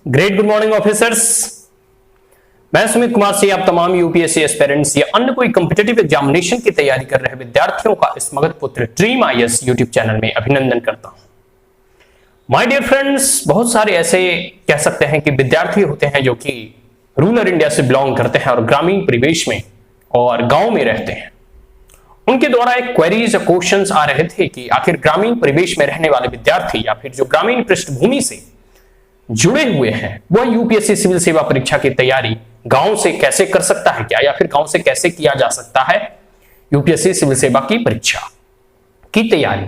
Great good morning officers. मैं सुमित कुमार से आप तमाम यूपीएससी एस्पिरेंट्स या अन्य कोई कॉम्पिटिटिव एग्जामिनेशन की तैयारी कर रहे विद्यार्थियों का इस मगध पुत्र ड्रीम आईएएस यूट्यूब चैनल में अभिनंदन करता हूं। माय डियर फ्रेंड्स, बहुत सारे ऐसे कह सकते हैं कि विद्यार्थी होते हैं जो कि रूरल इंडिया से बिलोंग करते हैं और ग्रामीण परिवेश में और गांव में रहते हैं। उनके द्वारा एक क्वेरीज और क्वेश्चंस आ रहे थे कि आखिर ग्रामीण परिवेश में रहने वाले विद्यार्थी या फिर जो ग्रामीण पृष्ठभूमि से जुड़े हुए हैं वह यूपीएससी सिविल सेवा परीक्षा की तैयारी गांव से कैसे कर सकता है क्या, या फिर गांव से कैसे किया जा सकता है यूपीएससी सिविल सेवा की परीक्षा की तैयारी,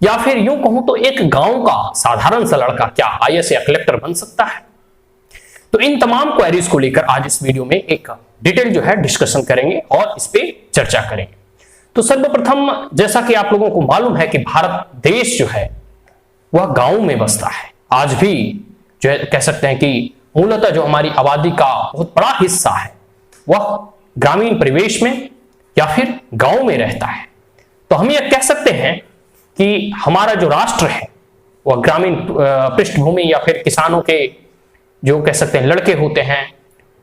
या फिर यूं कहूं तो एक गांव का साधारण सा लड़का क्या आईएएस या कलेक्टर बन सकता है। तो इन तमाम क्वेरीज को लेकर आज इस वीडियो में एक डिटेल जो है डिस्कशन करेंगे और इस पे चर्चा करेंगे। तो सर्वप्रथम, जैसा कि आप लोगों को मालूम है कि भारत देश जो है वह गांव में बसता है। आज भी जो है कह सकते हैं कि मूलतः जो हमारी आबादी का बहुत बड़ा हिस्सा है वह ग्रामीण परिवेश में या फिर गांव में रहता है। तो हम यह कह सकते हैं कि हमारा जो राष्ट्र है वह ग्रामीण पृष्ठभूमि या फिर किसानों के जो कह सकते हैं लड़के होते हैं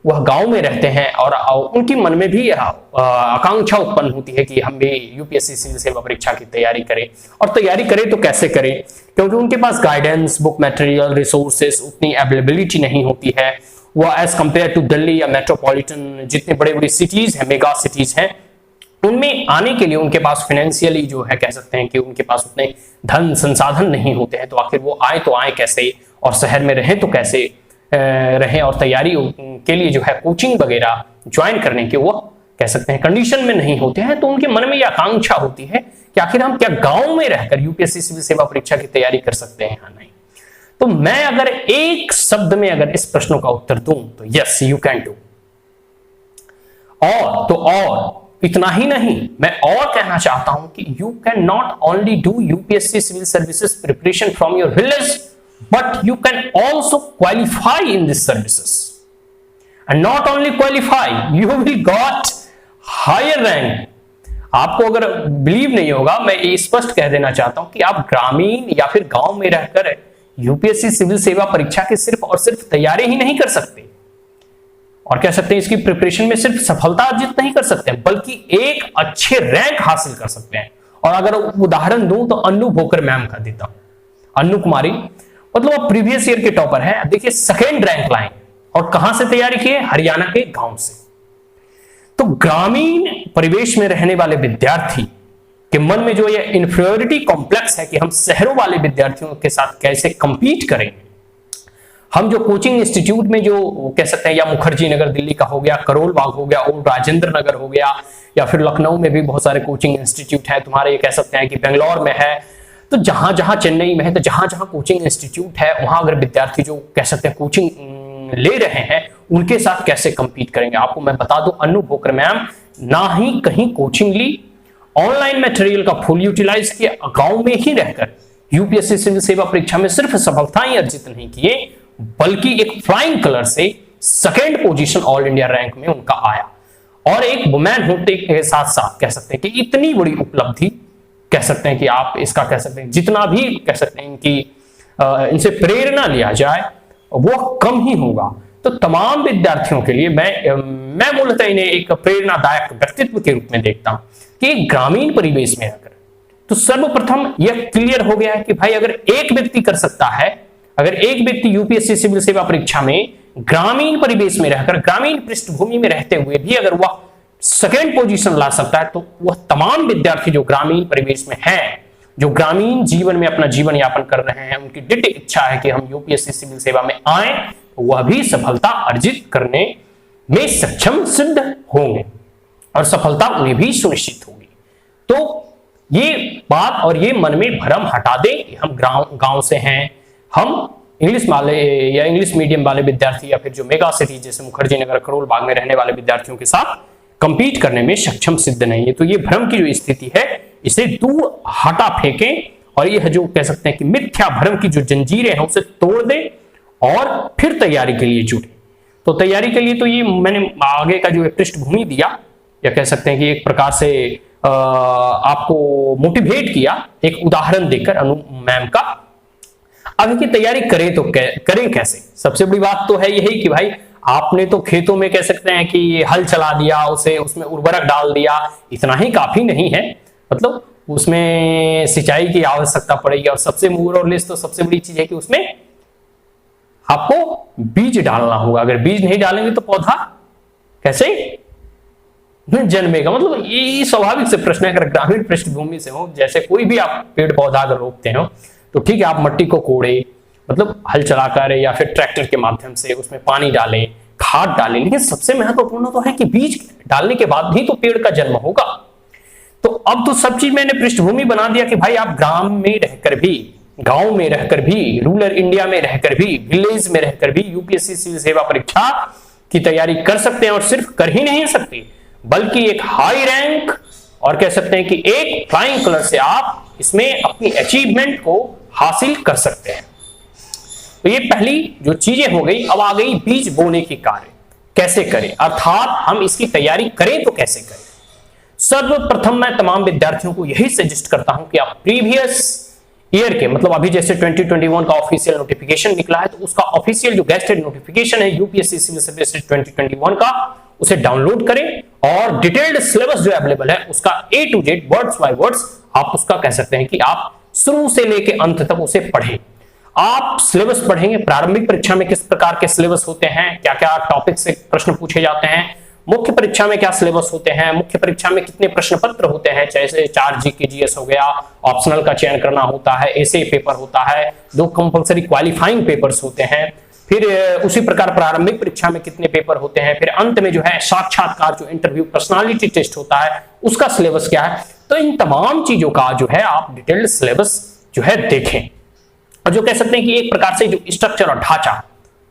वह गांव में रहते हैं और उनकी मन में भी आकांक्षा उत्पन्न होती है कि हम भी यूपीएससी सिविल सेवा परीक्षा की तैयारी करें। और तैयारी करें तो कैसे करें, क्योंकि उनके पास गाइडेंस, बुक मटेरियल, रिसोर्सेस उतनी अवेलेबिलिटी नहीं होती है। वह एज कंपेयर टू दिल्ली या मेट्रोपॉलिटन जितने बड़े बड़े सिटीज हैं, मेगा सिटीज हैं, उनमें आने के लिए उनके पास फाइनेंशियली जो है कह सकते हैं कि उनके पास उतने धन संसाधन नहीं होते हैं। तो आखिर वो आए तो आए कैसे, और शहर में रहें तो कैसे रहें, और तैयारी के लिए जो है कोचिंग वगैरह ज्वाइन करने के वो कह सकते हैं कंडीशन में नहीं होते हैं। तो उनके मन में यह आकांक्षा होती है कि आखिर हम क्या गांव में रहकर यूपीएससी सिविल सेवा परीक्षा की तैयारी कर सकते हैं या नहीं। तो मैं अगर एक शब्द में अगर इस प्रश्न का उत्तर दूं तो यस यू कैन डू। और इतना ही नहीं, मैं और कहना चाहता हूं कि you can not only do UPSC civil services preparation from your village, but you can also qualify in these services, and not only qualify, you will got higher rank। आपको अगर बिलीव नहीं होगा, मैं ये स्पष्ट कह देना चाहता हूं कि आप ग्रामीण या फिर गांव में रहकर यूपीएससी सिविल सेवा परीक्षा की सिर्फ और सिर्फ तैयारी ही नहीं कर सकते और कह सकते हैं इसकी प्रिपरेशन में सिर्फ सफलता अर्जित नहीं कर सकते, बल्कि एक अच्छे रैंक हासिल कर सकते हैं। और अगर उदाहरण दूं तो अन्नू भोकर मैम का देता हूं। अन्नू कुमारी मतलब वो प्रीवियस ईयर के टॉपर है, देखिए सेकेंड रैंक लाए और कहां से तैयारी की है, हरियाणा के गांव से। तो ग्रामीण परिवेश में रहने वाले विद्यार्थी के मन में जो ये इंफीरियरिटी कॉम्प्लेक्स है कि हम शहरों वाले विद्यार्थियों के साथ कैसे कंपीट करेंगे, हम जो कोचिंग इंस्टीट्यूट में जो कह सकते हैं या मुखर्जी नगर दिल्ली का हो गया, करोल बाग हो गया, और राजेंद्र नगर हो गया, या फिर लखनऊ में भी बहुत सारे कोचिंग इंस्टीट्यूट है, तुम्हारे ये कह सकते हैं कि बेंगलोर में है, तो जहां जहां चेन्नई में है, तो जहां जहां कोचिंग इंस्टीट्यूट है वहां अगर विद्यार्थी जो कह सकते हैं कोचिंग ले रहे हैं उनके साथ कैसे कंपीट करेंगे। आपको मैं बता दूं, अन्नू भोकर मैम ना ही कहीं कोचिंग ली, ऑनलाइन मटेरियल का फुल यूटिलाइज किया, गांव में ही रहकर यूपीएससी सिविल सेवा परीक्षा में सिर्फ सफलताएं अर्जित नहीं किए, बल्कि एक फ्लाइंग कलर से second position all India rank में उनका आया। और एक वुमेन होते के साथ साथ कह सकते हैं कि इतनी बड़ी उपलब्धि कह सकते हैं कि आप इसका कह सकते हैं जितना भी कह सकते हैं कि इनसे प्रेरणा लिया जाए वो कम ही होगा। तो तमाम विद्यार्थियों के लिए मैं मूलतः इन्हें एक प्रेरणादायक व्यक्तित्व के रूप में देखता हूं कि ग्रामीण परिवेश में रहकर, तो सर्वप्रथम यह क्लियर हो गया है कि भाई अगर एक व्यक्ति कर सकता है, अगर एक व्यक्ति यूपीएससी सिविल सेवा परीक्षा में ग्रामीण परिवेश में रहकर, ग्रामीण पृष्ठभूमि में रहते हुए भी अगर वह सेकेंड पोजीशन ला सकता है, तो वह तमाम विद्यार्थी जो ग्रामीण परिवेश में हैं, जो ग्रामीण जीवन में अपना जीवन यापन कर रहे हैं, उनकी दृढ़ इच्छा है कि हम यूपीएससी सिविल सेवा में आए, तो वह भी सफलता अर्जित करने में सक्षम सिद्ध होंगे और सफलता उन्हें भी सुनिश्चित होगी। तो ये बात और ये मन में भ्रम हटा दें, हम गांव से हैं, हम इंग्लिश वाले या इंग्लिश मीडियम वाले विद्यार्थी या फिर जो मेगा सिटी जैसे मुखर्जी नगर, करोल बाग में रहने वाले विद्यार्थियों के साथ कंपीट करने में सक्षम सिद्ध नहीं है। तो ये भ्रम की जो स्थिति है इसे दूर हटा फेंकें और यह जो कह सकते हैं कि मिथ्या भ्रम की जो जंजीरें हैं उसे तोड़ दें और फिर तैयारी के लिए जुटे। तो तैयारी के लिए तो ये मैंने आगे का जो पृष्ठभूमि दिया, या कह सकते हैं कि एक प्रकार से आपको मोटिवेट किया एक उदाहरण देकर अनु मैम का। अब इसकी तैयारी करें तो करें कैसे? सबसे बड़ी बात तो है यही कि भाई आपने तो खेतों में कह सकते हैं कि हल चला दिया, उसे उसमें उर्वरक डाल दिया, इतना ही काफी नहीं है, मतलब उसमें सिंचाई की आवश्यकता पड़ेगी। और सबसे मोर और लेस तो सबसे बड़ी चीज है कि उसमें आपको बीज डालना होगा। अगर बीज नहीं डालेंगे तो पौधा कैसे जन्मेगा? मतलब ये स्वाभाविक से प्रश्न है। अगर ग्रामीण पृष्ठभूमि से हो, जैसे कोई भी आप पेड़ पौधा अगर रोपते हो तो ठीक है, आप मट्टी को कोड़े, मतलब हल चलाकर या फिर ट्रैक्टर के माध्यम से उसमें पानी डालें, खाद डालें, लेकिन सबसे महत्वपूर्ण तो है कि बीज डालने के बाद ही तो पेड़ का जन्म होगा। तो अब तो सब चीज मैंने पृष्ठभूमि बना दिया कि भाई आप ग्राम में रहकर भी, गांव में रहकर भी, रूरल इंडिया में रहकर भी, विलेज में रहकर भी यूपीएससी सिविल सेवा परीक्षा की तैयारी कर सकते हैं। और सिर्फ कर ही नहीं सकते बल्कि एक हाई रैंक और कह सकते हैं कि एक फ्लाइंग कलर से आप इसमें अपनी अचीवमेंट को हासिल कर सकते हैं। तो ये पहली जो चीजें हो गई। अब आ गई बीज बोने की कार्य कैसे करें, अर्थात हम इसकी तैयारी करें तो कैसे करें। सर्वप्रथम मैं तमाम विद्यार्थियों को यही सजेस्ट करता हूं कि आप प्रीवियस ईयर के, मतलब अभी जैसे 2021 का ऑफिशियल नोटिफिकेशन निकला है तो उसका ऑफिशियल जो गेस्टेड नोटिफिकेशन है यूपीएससी सिविल सर्विसेज 2021 का, उसे डाउनलोड करें और डिटेल्ड सिलेबस जो अवेलेबल है उसका A to Z words by words आप उसका कह सकते हैं कि आप शुरू से लेके अंत तक उसे पढ़ें। आप सिलेबस पढ़ेंगे, प्रारंभिक परीक्षा में किस प्रकार के सिलेबस होते हैं, क्या क्या टॉपिक से प्रश्न पूछे जाते हैं, मुख्य परीक्षा में क्या सिलेबस होते हैं, मुख्य परीक्षा में कितने प्रश्न पत्र होते हैं, जैसे 4 जीके जीएस हो गया, ऑप्शनल का चयन करना होता है, ऐसे पेपर होता है, 2 कंपलसरी क्वालिफाइंग पेपर्स होते हैं, फिर उसी प्रकार प्रारंभिक परीक्षा में कितने पेपर होते हैं, फिर अंत में जो है साक्षात्कार जो इंटरव्यू पर्सनालिटी टेस्ट होता है उसका सिलेबस क्या है। तो इन तमाम चीजों का जो है आप डिटेल्ड सिलेबस जो है देखें और जो कह सकते हैं कि एक प्रकार से जो स्ट्रक्चर और ढांचा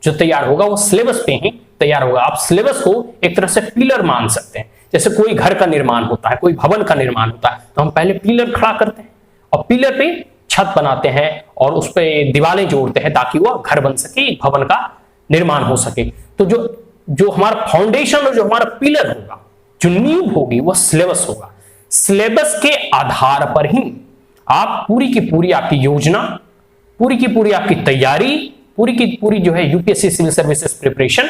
जो तैयार होगा वो सिलेबस पे ही तैयार होगा। आप सिलेबस को एक तरह से पिलर मान सकते हैं। जैसे कोई घर का निर्माण होता है, कोई भवन का निर्माण होता है तो हम पहले पिलर खड़ा करते हैं और पिलर पे छत बनाते हैं और उस पे दीवारें जोड़ते हैं ताकि वह घर बन सके, एक भवन का निर्माण हो सके। तो जो हमारा फाउंडेशन और जो हमारा पिलर होगा, जो नींव होगी, वह सिलेबस होगा। सिलेबस के आधार पर ही आप पूरी की पूरी आपकी योजना, पूरी की पूरी आपकी तैयारी, पूरी की पूरी जो है यूपीएससी सिविल सर्विसेज प्रिपरेशन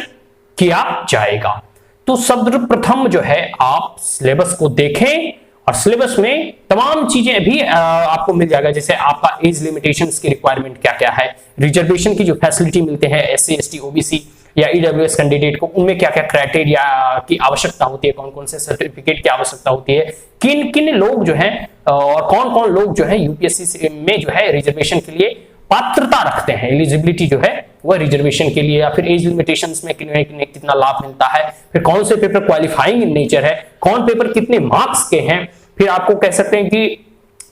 किया जाएगा। तो सर्वप्रथम जो है आप सिलेबस को देखें और सिलेबस में तमाम चीजें भी आपको मिल जाएगा। जैसे आपका एज लिमिटेशंस की रिक्वायरमेंट क्या क्या है, रिजर्वेशन की जो फैसिलिटी मिलते हैं एससी एसटी ओबीसी या ईडब्ल्यूएस कैंडिडेट को, उनमें क्या क्या क्राइटेरिया की आवश्यकता होती है, कौन कौन से सर्टिफिकेट की आवश्यकता होती है, किन किन लोग जो है और कौन कौन लोग जो है यूपीएससी में जो है रिजर्वेशन के लिए पात्रता रखते हैं, एलिजिबिलिटी जो है वह रिजर्वेशन के लिए, या फिर एज लिमिटेशंस में कितना लाभ मिलता है, फिर कौन से पेपर क्वालिफाइंग इन नेचर है, कौन पेपर कितने मार्क्स के हैं, फिर आपको कह सकते हैं कि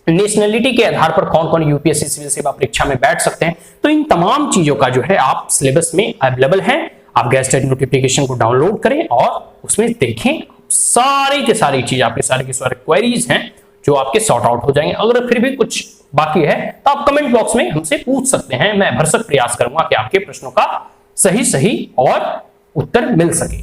नेशनलिटी के आधार पर कौन कौन यूपीएससी सिविल सेवा परीक्षा में बैठ सकते हैं। तो इन तमाम चीजों का जो है आप सिलेबस में अवेलेबल है। आप गेस्टेड नोटिफिकेशन को डाउनलोड करें और उसमें देखें, सारी की सारी चीज, आपके सारे के सारे क्वेरीज हैं जो आपके सॉर्ट आउट हो जाएंगे। अगर फिर भी कुछ बाकी है तो आप कमेंट बॉक्स में हमसे पूछ सकते हैं, मैं भरसक प्रयास करूंगा कि आपके प्रश्नों का सही और उत्तर मिल सके।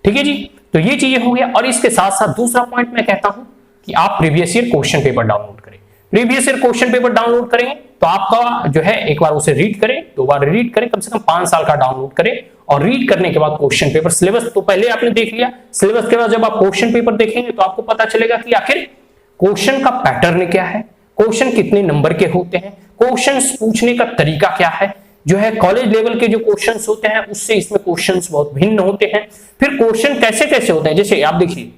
ठीक है जी, तो ये चीजें हो गया। और इसके साथ साथ दूसरा पॉइंट मैं कहता हूं कि आप previous year question paper download करें। Previous year question paper download करेंगे तो आपका जो है एक बार उसे रीड करें, 2 बार रीड करें, कम से कम 5 साल का डाउनलोड करें और रीड करने के बाद क्वेश्चन पेपर, सिलेबस तो पहले आपने देख लिया, सिलेबस के बाद जब आप क्वेश्चन पेपर देखेंगे तो आपको पता चलेगा कि आखिर क्वेश्चन का पैटर्न क्या है, क्वेश्चन कितने नंबर के होते हैं, क्वेश्चंस पूछने का तरीका क्या है, जो है कॉलेज लेवल के जो क्वेश्चंस होते हैं उससे इसमें क्वेश्चंस बहुत भिन्न होते हैं। फिर क्वेश्चन कैसे कैसे होते हैं, जैसे आप देखिए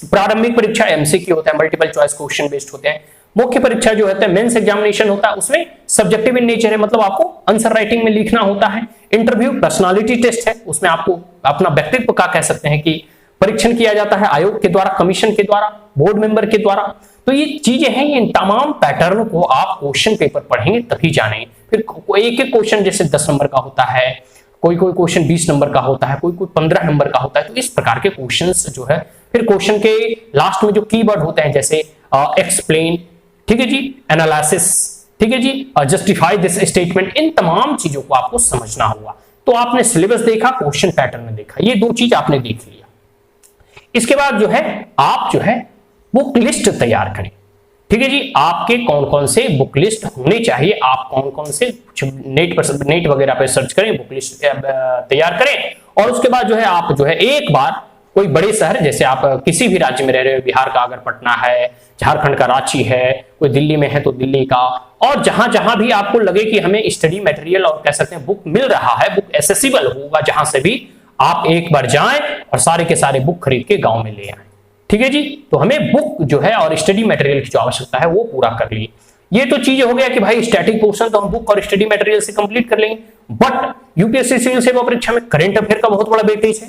प्रारंभिक परीक्षा एमसीक्यू होता है, मल्टीपल चॉइस क्वेश्चन बेस्ड होते हैं। मुख्य परीक्षा जो होता है मेंस एग्जामिनेशन होता है, उसमें सब्जेक्टिव इन नेचर है, मतलब आपको आंसर राइटिंग में लिखना होता है। इंटरव्यू पर्सनालिटी टेस्ट है, उसमें आपको अपना व्यक्तित्व का कह सकते हैं कि परीक्षण किया जाता है आयोग के द्वारा, कमीशन के द्वारा, बोर्ड मेंबर के द्वारा। तो ये चीजें हैं, इन तमाम पैटर्न को आप क्वेश्चन पेपर पढ़ेंगे तभी जानेंगे। फिर एक एक क्वेश्चन जैसे 10 नंबर का होता है, कोई क्वेश्चन 20 नंबर का होता है, कोई 15 नंबर का होता है। तो इस प्रकार के क्वेश्चंस जो है, फिर क्वेश्चन के लास्ट में जो कीवर्ड होते हैं जैसे एक्सप्लेन, ठीक है जी, एनालिसिस, ठीक है जी, जस्टिफाई दिस स्टेटमेंट, इन तमाम चीजों को आपको समझना होगा। तो आपने सिलेबस देखा, क्वेश्चन पैटर्न देखा, ये 2 चीज आपने देख लिया। इसके बाद जो है आप जो है बुक लिस्ट तैयार करें। ठीक है जी, आपके कौन कौन से बुक लिस्ट होने चाहिए, आप कौन कौन से नेट वगैरह पे सर्च करें, बुक लिस्ट तैयार करें, और उसके बाद जो है आप जो है एक बार कोई बड़े शहर, जैसे आप किसी भी राज्य में रह रहे हो, बिहार का अगर पटना है, झारखंड का रांची है, कोई दिल्ली में है तो दिल्ली का, और जहां जहां भी आपको लगे कि हमें स्टडी मटेरियल और कह सकते हैं बुक मिल रहा है, बुक एक्सेसिबल होगा जहां से भी, आप एक बार जाएं और सारे के सारे बुक खरीद के गांव में ले आए। ठीक है जी, तो हमें बुक जो है और स्टडी मटेरियल की जो आवश्यकता है वो पूरा कर ली। ये तो चीज हो गया कि भाई स्टैटिक पोर्शन तो हम बुक और स्टडी मटेरियल से कंप्लीट कर लेंगे, बट यूपीएससी सिविल सेवा परीक्षा में करंट अफेयर का बहुत बड़ा वेटेज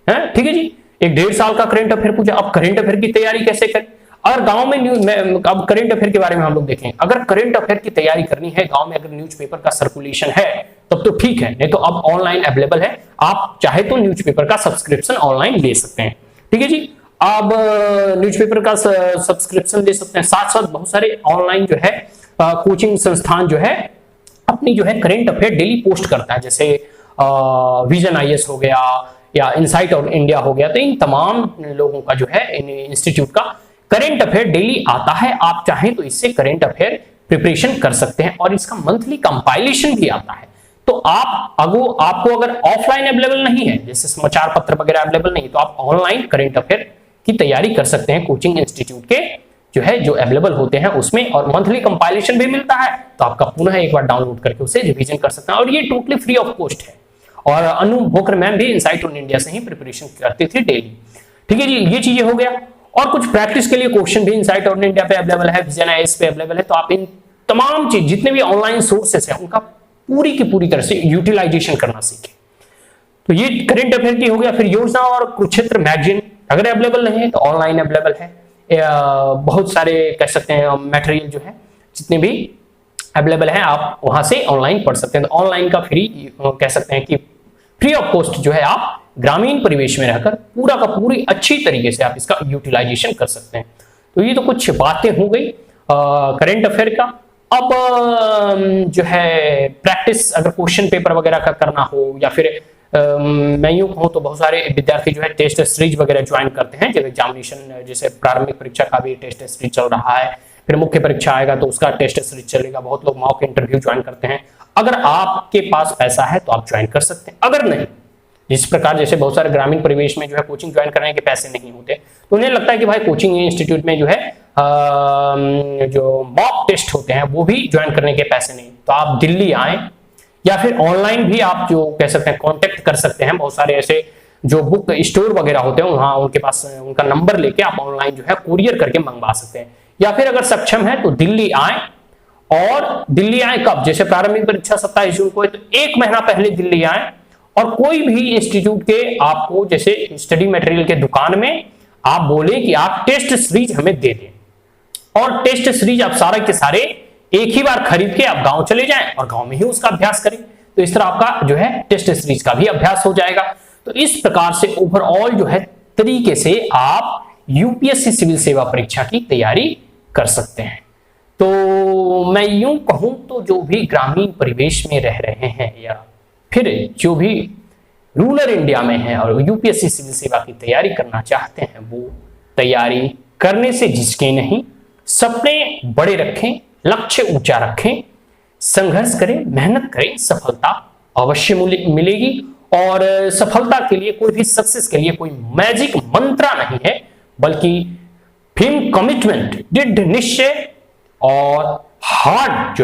है। ठीक है जी, एक 1.5 साल का करंट अफेयर पूछा, अब करंट अफेयर की तैयारी कैसे करें? और गांव में अब करंट अफेयर के बारे में हम लोग देखें, अगर करंट अफेयर की तैयारी करनी है गांव में, अगर न्यूज़पेपर का सर्कुलेशन है तब तो ठीक है, नहीं तो अब ऑनलाइन अवेलेबल है, आप चाहे तो न्यूज़पेपर का सब्सक्रिप्शन ऑनलाइन ले सकते हैं। ठीक है जी, अब न्यूज़पेपर का सब्सक्रिप्शन ले सकते हैं, साथ साथ बहुत सारे ऑनलाइन जो है कोचिंग संस्थान जो है अपनी जो है करंट अफेयर डेली पोस्ट करता है, जैसे विजन आईएएस हो गया या इनसाइट ऑफ इंडिया हो गया, तो इन तमाम लोगों का जो है इन इंस्टीट्यूट का करंट अफेयर डेली आता है। आप चाहें तो इससे करंट अफेयर प्रिपरेशन कर सकते हैं, और इसका मंथली कंपाइलेशन भी आता है। तो आपको अगर ऑफलाइन अवेलेबल नहीं है, जैसे समाचार पत्र वगैरह अवेलेबल नहीं, तो आप ऑनलाइन करंट अफेयर की तैयारी कर सकते हैं कोचिंग इंस्टीट्यूट के जो अवेलेबल होते हैं उसमें, और मंथली कंपाइलेशन भी मिलता है, तो आपका पुनः एक बार डाउनलोड करके उसे रिवीजन कर सकते हैं, और ये टोटली फ्री ऑफ कॉस्ट है। और अनु भोकर मैम भी इनसाइट ऑन इंडिया से ही प्रिपरेशन करती थी डेली। ठीक है जी, ये चीजें हो गया, और कुछ प्रैक्टिस के लिए क्वेश्चन भी इनसाइट ऑन इंडिया पे अवेलेबल है, विजन आईएएस पे अवेलेबल है, तो आप इन तमाम चीज जितने भी ऑनलाइन सोर्सेस है उनका पूरी की पूरी तरह से यूटिलाइजेशन करना सीखें। तो ये करंट अफेयर की हो गया। फिर योजना और कुरुक्षेत्र मैगजीन अगर अवेलेबल नहीं है तो ऑनलाइन अवेलेबल है, बहुत सारे कह सकते हैं मटेरियल जो है जितने भी अवेलेबल है आप वहां से ऑनलाइन पढ़ सकते हैं। तो ऑनलाइन का फ्री कह सकते हैं कि फ्री ऑफ कॉस्ट जो है आप ग्रामीण परिवेश में रहकर पूरा का पूरी अच्छी तरीके से आप इसका यूटिलाइजेशन कर सकते हैं। तो ये तो कुछ बातें हो गई करंट अफेयर का। अब जो है प्रैक्टिस अगर क्वेश्चन पेपर वगैरह का करना हो, या फिर मैं यूं कहूं तो बहुत सारे विद्यार्थी जो है टेस्ट सीरीज वगैरह ज्वाइन करते हैं, जब एग्जामिनेशन जैसे प्रारंभिक परीक्षा का भी टेस्ट सीरीज चल रहा है, फिर मुख्य परीक्षा आएगा तो उसका टेस्ट सीरीज चलेगा, बहुत लोग मॉक इंटरव्यू ज्वाइन करते हैं। अगर आपके पास पैसा है तो आप ज्वाइन कर सकते हैं, अगर नहीं, जिस प्रकार जैसे बहुत सारे ग्रामीण परिवेश में जो है कोचिंग ज्वाइन करने के पैसे नहीं होते, तो उन्हें लगता है कि भाई कोचिंग इंस्टीट्यूट में जो है जो मॉक टेस्ट होते हैं वो भी ज्वाइन करने के पैसे नहीं, तो आप दिल्ली आए, या फिर ऑनलाइन भी आप जो कह सकते हैं कांटेक्ट कर सकते हैं। बहुत सारे ऐसे जो बुक स्टोर वगैरह होते हैं वहां उनके पास उनका नंबर लेके आप ऑनलाइन जो है कुरियर करके मंगवा सकते हैं, या फिर अगर सक्षम है तो दिल्ली आए। और दिल्ली आए कब, जैसे प्रारंभिक परीक्षा 27 जून को है तो 1 महीना पहले दिल्ली आए, और कोई भी इंस्टीट्यूट के आपको जैसे स्टडी मटेरियल के दुकान में आप बोले कि आप टेस्ट सीरीज हमें दे दें, और टेस्ट सीरीज आप सारे के सारे एक ही बार खरीद के आप गांव चले जाएं और गांव में ही उसका अभ्यास करें, तो इस तरह आपका जो है टेस्ट सीरीज का भी अभ्यास हो जाएगा। तो इस प्रकार से ओवरऑल जो है तरीके से आप यूपीएससी सिविल सेवा परीक्षा की तैयारी कर सकते हैं। तो मैं यूं कहूं तो जो भी ग्रामीण परिवेश में रह रहे हैं, या फिर जो भी रूरल इंडिया में है और यूपीएससी सिविल सेवा की तैयारी करना चाहते हैं, वो तैयारी करने से झिझके नहीं, सपने बड़े रखें, लक्ष्य ऊंचा रखें, संघर्ष करें, मेहनत करें, सफलता अवश्य मिलेगी। और सफलता के लिए, कोई भी सक्सेस के लिए कोई मैजिक मंत्र नहीं है, बल्कि फिल्म कमिटमेंट, दृढ़ निश्चय और हार्ड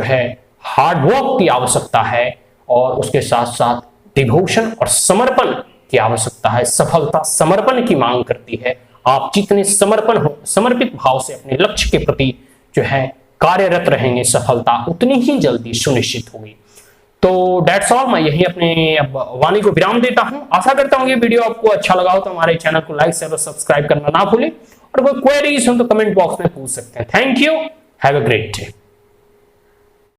वर्क की आवश्यकता है, और उसके साथ साथ डिवोशन और समर्पण की आवश्यकता है। सफलता समर्पण की मांग करती है। आप जितने समर्पित भाव से अपने लक्ष्य के प्रति जो है कार्यरत रहेंगे, सफलता उतनी ही जल्दी सुनिश्चित होगी। तो डेट्स ऑल, मैं यही अपने अब वाणी को विराम देता हूं। आशा करता हूं ये वीडियो आपको अच्छा लगा हो तो हमारे चैनल को लाइक शेयर और सब्सक्राइब करना ना भूलें, और कोई क्वेरीज हो तो कमेंट बॉक्स में पूछ सकते हैं। Thank you, have a great day.